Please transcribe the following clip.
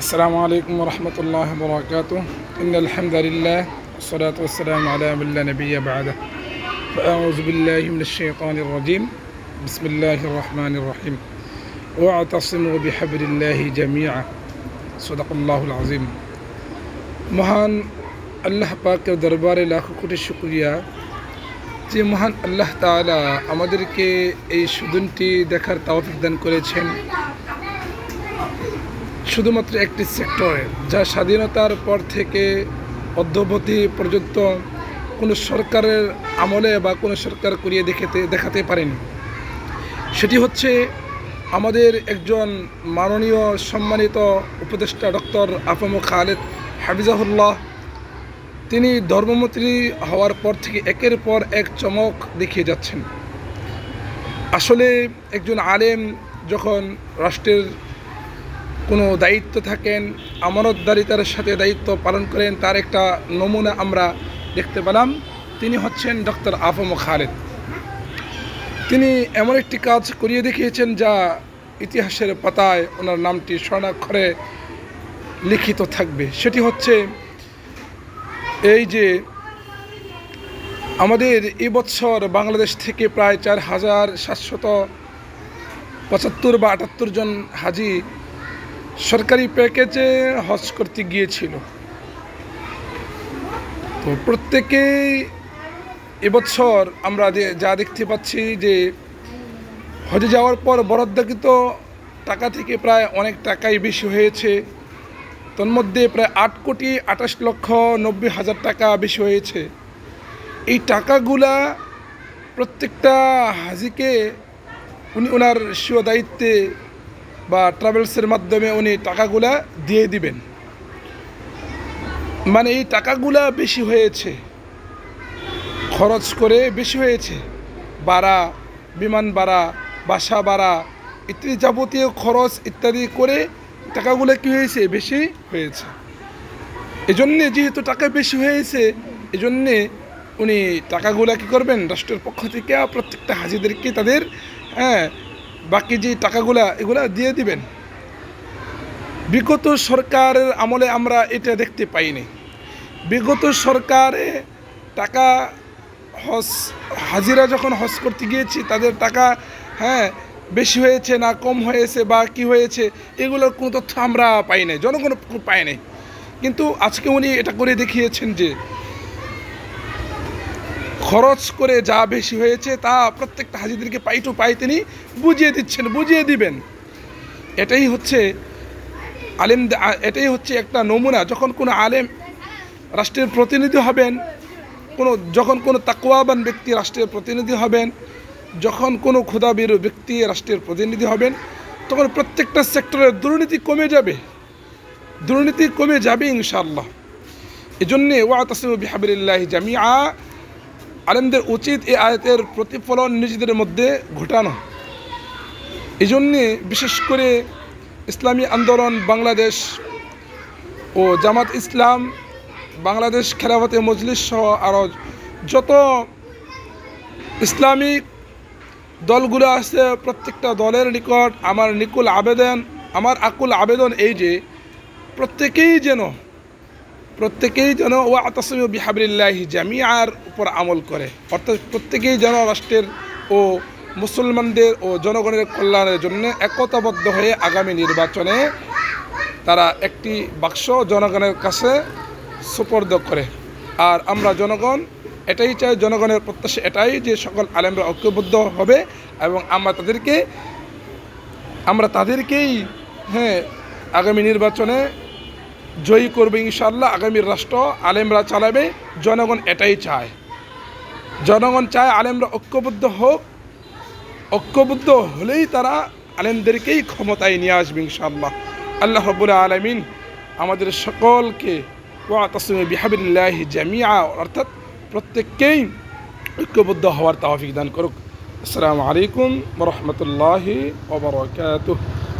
السلام عليكم ورحمة الله وبركاته. إن الحمد لله والصلاة والسلام على من لا نبي بعده. فأعوذ بالله من الشيطان الرجيم. بسم الله الرحمن الرحيم. واعتصموا بحبل الله جميعا. صدق الله العظيم. মহান আল্লাহ পাকের দরবারে লাখো কোটি শুকরিয়া যে মহান আল্লাহ তাআলা আমাদেরকে এই সুদিনটি দেখার তৌফিক দান করেছেন, শুধুমাত্র একটি সেক্টরে যা স্বাধীনতার পর থেকে অদ্যাবধি পর্যন্ত কোনো সরকারের আমলে বা কোনো সরকার করিয়ে দেখাতে পারেনি। সেটি হচ্ছে আমাদের একজন মাননীয় সম্মানিত উপদেষ্টা ডক্টর আফম খালেদ হাফিজাহুল্লাহ। তিনি ধর্মমন্ত্রী হওয়ার পর থেকে একের পর এক চমক দেখিয়ে যাচ্ছেন। আসলে একজন আলেম যখন রাষ্ট্রের কোনো দায়িত্ব থাকেন, আমানতদারিতার সাথে দায়িত্ব পালন করেন, তার একটা নমুনা আমরা দেখতে পেলাম। তিনি হচ্ছেন ডক্টর আফম খালেদ। তিনি এমন একটি কাজ করিয়ে দেখিয়েছেন যা ইতিহাসের পাতায় ওনার নামটি স্বর্ণাক্ষরে লিখিত থাকবে। সেটি হচ্ছে এই যে আমাদের এই বছর বাংলাদেশ থেকে প্রায় 4775 বা 78 জন হাজি সরকারি প্যাকেজে হজ করতে গিয়েছিল। তো প্রত্যেকেই এবছর আমরা যা দেখতে পাচ্ছি যে হজে যাওয়ার পর বরাদ্দকৃত টাকা থেকে প্রায় অনেক টাকাই বেশি হয়েছে। তন্মধ্যে প্রায় 8,28,90,000 টাকা বেশি হয়েছে। এই টাকাগুলা প্রত্যেকটা হাজিকে উনি ওনার স্বীয় দায়িত্বে বা ট্রাভেলসের মাধ্যমে উনি টাকাগুলা দিয়ে দিবেন। মানে এই টাকাগুলা বেশি হয়েছে, খরচ করে বেশি হয়েছে। ভাড়া, বিমান ভাড়া, বাসা ভাড়া ইত্যাদি যাবতীয় খরচ ইত্যাদি করে টাকাগুলো কী হয়েছে, বেশি হয়েছে। এজন্যে যেহেতু টাকা বেশি হয়েছে, এজন্যে উনি টাকাগুলা কী করবেন, রাষ্ট্রের পক্ষ থেকে প্রত্যেকটা হাজিদেরকে তাদের বাকি যে টাকাগুলা এগুলা দিয়ে দিবেন। বিগত সরকারের আমলে আমরা এটা দেখতে পাইনি। বিগত সরকারে টাকা হাজিরা যখন হজ করতে গিয়েছি তাদের টাকা বেশি হয়েছে না কম হয়েছে বা কি হয়েছে এগুলোর কোনো তথ্য আমরা পাই নাই, জনগণ পায় নাই। কিন্তু আজকে উনি এটা করে দেখিয়েছেন যে খরচ করে যা বেশি হয়েছে তা প্রত্যেকটা হাজিদেরকে পাই টু পাই তিনি বুঝিয়ে দিচ্ছেন, বুঝিয়ে দিবেন। এটাই হচ্ছে আলেম, এটাই হচ্ছে একটা নমুনা। যখন কোনো আলেম রাষ্ট্রের প্রতিনিধি হবেন, যখন কোনো তাকওয়াবান ব্যক্তি রাষ্ট্রের প্রতিনিধি হবেন, যখন কোনো ক্ষুধাবিরু ব্যক্তি রাষ্ট্রের প্রতিনিধি হবেন, তখন প্রত্যেকটা সেক্টরের দুর্নীতি কমে যাবে, দুর্নীতি কমে যাবে ইনশাআল্লাহ। এজন্যে ওয়াতাসিমু বিহাবলিল্লাহি জামিআ, আলেমদের উচিত এই আয়াতের প্রতিফলন নিজেদের মধ্যে ঘটানো। এজন্যে বিশেষ করে ইসলামী আন্দোলন বাংলাদেশ ও জামাত ইসলাম বাংলাদেশ, খেলাফতে মজলিস সহ আরও যত ইসলামিক দলগুলো আছে, প্রত্যেকটা দলের নিকট আমার আকুল আবেদন এই যে প্রত্যেকেই যেন ওয়াতাসিমু বিহাবলিল্লাহি জামিআর উপর আমল করে। অর্থাৎ প্রত্যেকেই যেন রাষ্ট্রের ও মুসলমানদের ও জনগণের কল্যাণের জন্য একতাবদ্ধ হয়ে আগামী নির্বাচনে তারা একটি বাক্স জনগণের কাছে সুপর্দ করে। আর আমরা জনগণ এটাই চাই, জনগণের প্রত্যাশা এটাই যে সকল আলেমরা ঐক্যবদ্ধ হবে এবং আমরা তাদেরকেই আগামী নির্বাচনে জয়ী করবে ইনশাআল্লাহ। আগামীর রাষ্ট্র আলেমরা চালাবে, জনগণ এটাই চায়। জনগণ চায় আলেমরা ঐক্যবদ্ধ হোক, ঐক্যবদ্ধ হলেই তারা আলেমদেরকেই ক্ষমতায় নিয়ে আসবে ইনশাআল্লাহ। আল্লাহ রাব্বুল আলামিন আমাদের সকলকে ওয়াতাসিমু বিহাবলিল্লাহি জামিআ অর্থাৎ প্রত্যেককেই ঐক্যবদ্ধ হওয়ার তৌফিক দান করুক। আসসালামু আলাইকুম ওয়া রাহমাতুল্লাহি ওয়া বারাকাতুহু।